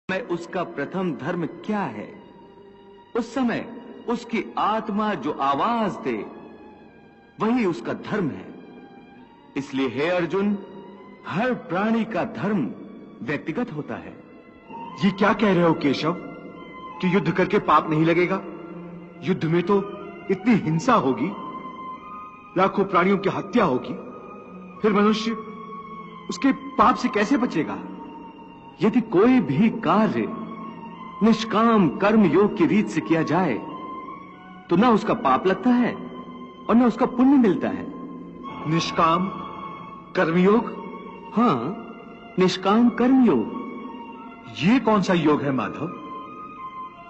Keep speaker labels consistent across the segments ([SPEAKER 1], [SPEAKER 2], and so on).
[SPEAKER 1] में उसका प्रथम धर्म क्या है? उस समय उसकी आत्मा जो आवाज दे वही उसका धर्म है। इसलिए हे अर्जुन, हर प्राणी का धर्म व्यक्तिगत होता है।
[SPEAKER 2] ये क्या कह रहे हो केशव कि युद्ध करके पाप नहीं लगेगा? युद्ध में तो इतनी हिंसा होगी, लाखों प्राणियों की हत्या होगी, फिर मनुष्य उसके पाप से कैसे बचेगा?
[SPEAKER 1] यदि कोई भी कार्य निष्काम कर्म योग की रीत से किया जाए तो ना उसका पाप लगता है और ना उसका पुण्य मिलता है।
[SPEAKER 2] निष्काम कर्मयोग?
[SPEAKER 1] हाँ, निष्काम कर्मयोग।
[SPEAKER 2] ये कौन सा योग है माधव,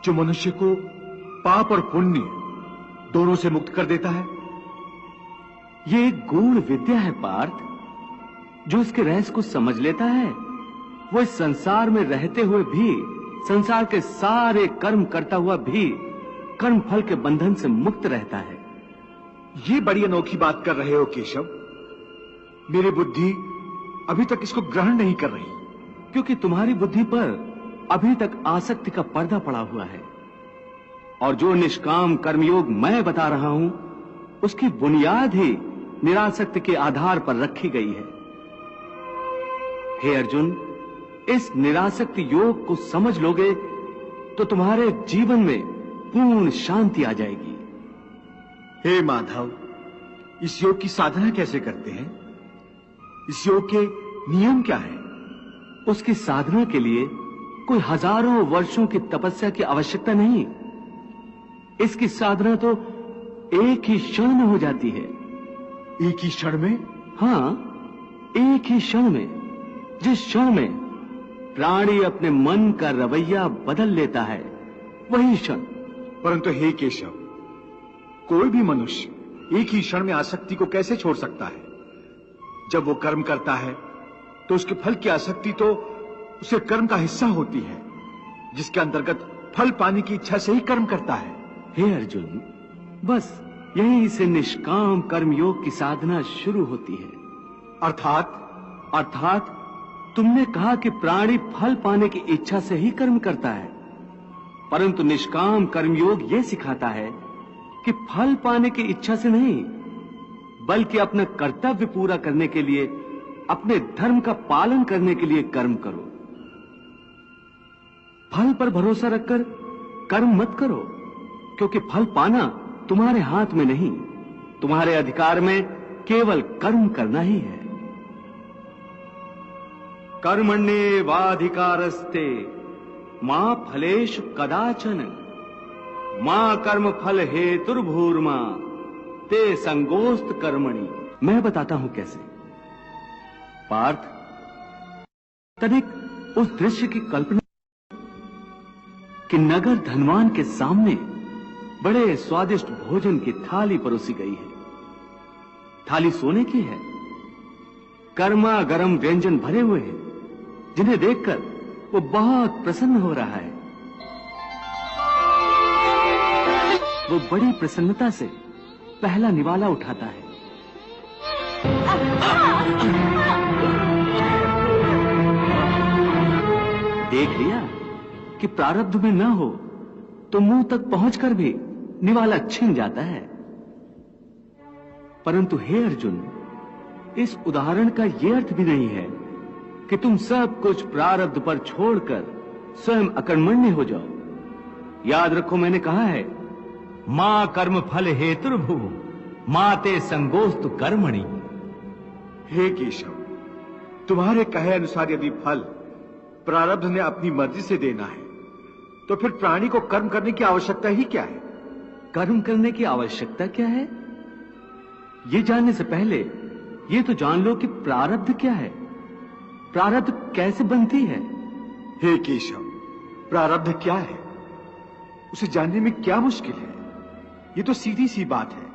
[SPEAKER 2] जो मनुष्य को पाप और पुण्य दोनों से मुक्त कर देता है?
[SPEAKER 1] ये एक गूढ़ विद्या है पार्थ। जो इसके रहस्य को समझ लेता है वो इस संसार में रहते हुए भी, संसार के सारे कर्म करता हुआ भी कर्म फल के बंधन से मुक्त रहता है।
[SPEAKER 2] ये बड़ी अनोखी बात कर रहे हो केशव। मेरी बुद्धि अभी तक इसको ग्रहण नहीं कर रही।
[SPEAKER 1] क्योंकि तुम्हारी बुद्धि पर अभी तक आसक्ति का पर्दा पड़ा हुआ है। और जो निष्काम कर्मयोग मैं बता रहा हूं उसकी बुनियाद ही निरासक्ति के आधार पर रखी गई है। हे अर्जुन, इस निरासक्ति योग को समझ लोगे तो तुम्हारे जीवन में पूर्ण शांति आ जाएगी।
[SPEAKER 2] हे माधव, इस योग की साधना कैसे करते हैं? इस योग के नियम क्या है?
[SPEAKER 1] उसकी साधना के लिए कोई हजारों वर्षों की तपस्या की आवश्यकता नहीं। इसकी साधना तो एक ही क्षण में हो जाती है।
[SPEAKER 2] एक ही क्षण में?
[SPEAKER 1] हाँ, एक ही क्षण में। जिस क्षण में प्राणी अपने मन का रवैया बदल लेता है वही क्षण।
[SPEAKER 2] परंतु हे केशव, कोई भी मनुष्य एक ही क्षण में आसक्ति को कैसे छोड़ सकता है? जब वो कर्म करता है तो उसके फल की आसक्ति तो उसे कर्म का हिस्सा होती है, जिसके अंतर्गत फल पाने की इच्छा से ही कर्म करता है।
[SPEAKER 1] हे अर्जुन, बस यहीं से निष्काम कर्मयोग की साधना शुरू होती है। अर्थात तुमने कहा कि प्राणी फल पाने की इच्छा से ही कर्म करता है, परंतु निष्काम कर्मयोग यह सिखाता है कि फल पाने की इच्छा से नहीं, बल्कि अपना कर्तव्य पूरा करने के लिए, अपने धर्म का पालन करने के लिए कर्म करो। फल पर भरोसा रखकर कर्म मत करो, क्योंकि फल पाना तुम्हारे हाथ में नहीं, तुम्हारे अधिकार में केवल कर्म करना ही है। कर्मण्येवाधिकारस्ते मां फलेषु कदाचन मां कर्म फल हेतुर्भूर्मा ते संगोस्त कर्मणि। मैं बताता हूं कैसे। पार्थ, तनिक उस दृश्य की कल्पना कि नगर धनवान के सामने बड़े स्वादिष्ट भोजन की थाली परोसी गई है। थाली सोने की है, गर्मा गर्म व्यंजन भरे हुए हैं, जिन्हें देखकर वो बहुत प्रसन्न हो रहा है। वो बड़ी प्रसन्नता से पहला निवाला उठाता है। देख लिया कि प्रारब्ध में न हो तो मुंह तक पहुंचकर भी निवाला छिन जाता है। परंतु हे अर्जुन, इस उदाहरण का यह अर्थ भी नहीं है कि तुम सब कुछ प्रारब्ध पर छोड़कर स्वयं अकर्मण्य हो जाओ। याद रखो, मैंने कहा है मां कर्म फल हेतुर्भू माते संगोस्त कर्मणि।
[SPEAKER 2] हे केशव, तुम्हारे कहे अनुसार यदि फल प्रारब्ध ने अपनी मर्जी से देना है तो फिर प्राणी को कर्म करने की आवश्यकता ही क्या है?
[SPEAKER 1] कर्म करने की आवश्यकता क्या है, ये जानने से पहले ये तो जान लो कि प्रारब्ध क्या है, प्रारब्ध कैसे बनती है।
[SPEAKER 2] हे केशव, प्रारब्ध क्या है उसे जानने में क्या मुश्किल है? ये तो सीधी सी बात है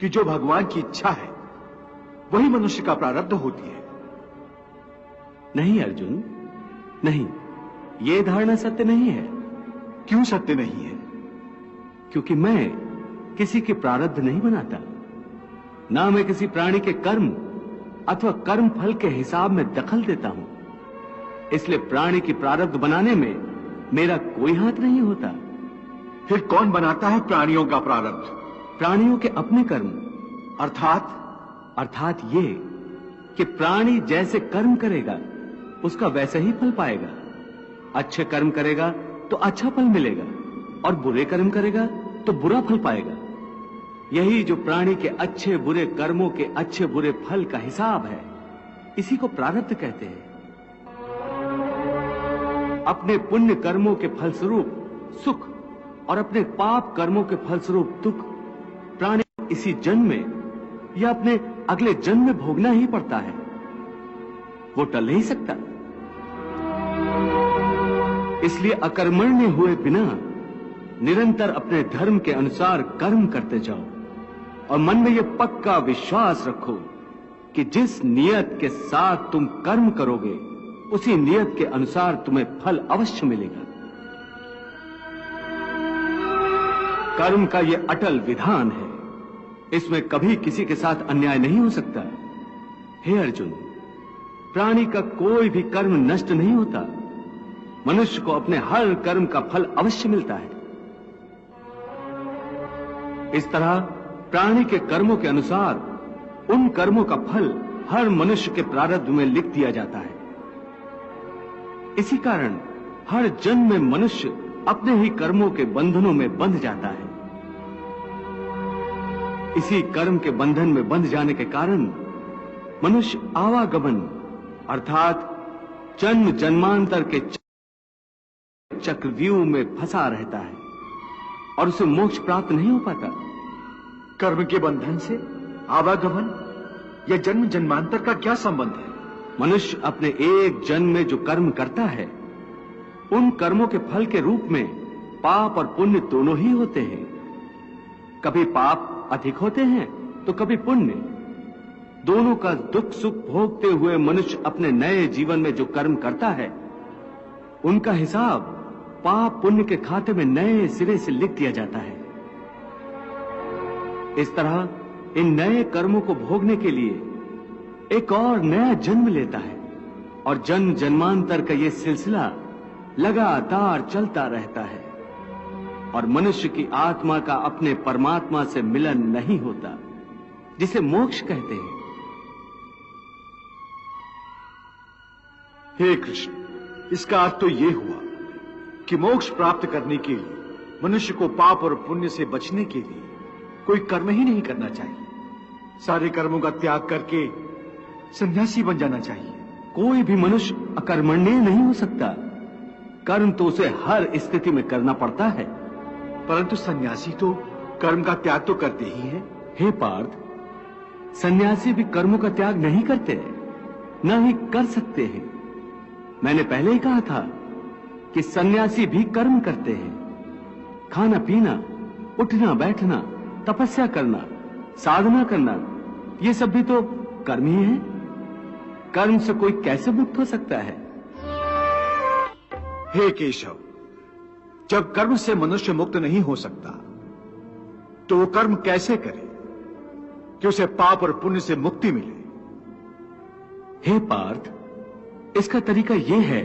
[SPEAKER 2] कि जो भगवान की इच्छा है वही मनुष्य का प्रारब्ध होती है।
[SPEAKER 1] नहीं अर्जुन, नहीं, ये धारणा सत्य नहीं है।
[SPEAKER 2] क्यों सत्य नहीं है?
[SPEAKER 1] क्योंकि मैं किसी के प्रारब्ध नहीं बनाता, ना मैं किसी प्राणी के कर्म अथवा कर्म फल के हिसाब में दखल देता हूं। इसलिए प्राणी की प्रारब्ध बनाने में मेरा कोई हाथ नहीं होता।
[SPEAKER 2] फिर कौन बनाता है प्राणियों का प्रारब्ध?
[SPEAKER 1] प्राणियों के अपने कर्म।
[SPEAKER 2] अर्थात
[SPEAKER 1] ये कि प्राणी जैसे कर्म करेगा उसका वैसा ही फल पाएगा। अच्छे कर्म करेगा तो अच्छा फल मिलेगा और बुरे कर्म करेगा तो बुरा फल पाएगा। यही जो प्राणी के अच्छे बुरे कर्मों के अच्छे बुरे फल का हिसाब है, इसी को प्रारब्ध कहते हैं। अपने पुण्य कर्मों के फलस्वरूप सुख और अपने पाप कर्मों के फलस्वरूप दुख प्राणी इसी जन्म में या अपने अगले जन्म में भोगना ही पड़ता है। वो टल नहीं सकता। इसलिए अकर्मण्य हुए बिना निरंतर अपने धर्म के अनुसार कर्म करते जाओ और मन में यह पक्का विश्वास रखो कि जिस नियत के साथ तुम कर्म करोगे उसी नियत के अनुसार तुम्हें फल अवश्य मिलेगा। कर्म का यह अटल विधान है, इसमें कभी किसी के साथ अन्याय नहीं हो सकता। हे अर्जुन, प्राणी का कोई भी कर्म नष्ट नहीं होता। मनुष्य को अपने हर कर्म का फल अवश्य मिलता है। इस तरह प्राणी के कर्मों के अनुसार उन कर्मों का फल हर मनुष्य के प्रारब्ध में लिख दिया जाता है। इसी कारण हर जन्म में मनुष्य अपने ही कर्मों के बंधनों में बंध जाता है। इसी कर्म के बंधन में बंध जाने के कारण मनुष्य आवागमन अर्थात जन्म जन्मांतर के चक्रव्यूह में फंसा रहता है और उसे मोक्ष प्राप्त नहीं हो पाता।
[SPEAKER 2] कर्म के बंधन से आवागमन या जन्म जन्मांतर का क्या संबंध है?
[SPEAKER 1] मनुष्य अपने एक जन्म में जो कर्म करता है उन कर्मों के फल के रूप में पाप और पुण्य दोनों ही होते हैं। कभी पाप अधिक होते हैं तो कभी पुण्य। दोनों का दुख सुख भोगते हुए मनुष्य अपने नए जीवन में जो कर्म करता है उनका हिसाब पाप पुण्य के खाते में नए सिरे से लिख दिया जाता है। इस तरह इन नए कर्मों को भोगने के लिए एक और नया जन्म लेता है और जन्म जन्मांतर का यह सिलसिला लगातार चलता रहता है और मनुष्य की आत्मा का अपने परमात्मा से मिलन नहीं होता, जिसे मोक्ष कहते हैं।
[SPEAKER 2] हे कृष्ण, इसका अर्थ तो यह हुआ कि मोक्ष प्राप्त करने के लिए मनुष्य को पाप और पुण्य से बचने के लिए कोई कर्म ही नहीं करना चाहिए। सारे कर्मों का त्याग करके सन्यासी बन जाना चाहिए।
[SPEAKER 1] कोई भी मनुष्य अकर्मण्य नहीं हो सकता। कर्म तो उसे हर स्थिति में करना पड़ता है।
[SPEAKER 2] परंतु सन्यासी तो कर्म का त्याग तो करते ही हैं।
[SPEAKER 1] हे पार्थ, सन्यासी भी कर्मों का त्याग नहीं करते, न ही कर सकते हैं। मैंने पहले ही कहा था कि सन्यासी भी कर्म करते हैं। खाना पीना, उठना बैठना, तपस्या करना, साधना करना, ये सब भी तो कर्म ही है। कर्म से कोई कैसे मुक्त हो सकता है?
[SPEAKER 2] हे केशव, जब कर्म से मनुष्य मुक्त नहीं हो सकता तो वो कर्म कैसे करे कि उसे पाप और पुण्य से मुक्ति मिले?
[SPEAKER 1] हे पार्थ, इसका तरीका यह है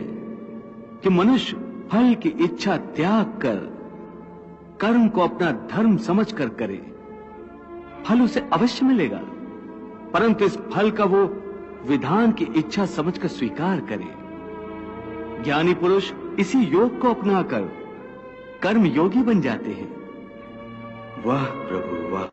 [SPEAKER 1] कि मनुष्य फल की इच्छा त्याग कर कर्म को अपना धर्म समझकर करे। फल उसे अवश्य मिलेगा, परंतु इस फल का वो विधान की इच्छा समझकर स्वीकार करे। ज्ञानी पुरुष इसी योग को अपनाकर कर्म योगी बन जाते हैं।
[SPEAKER 3] वाह प्रभु वाह,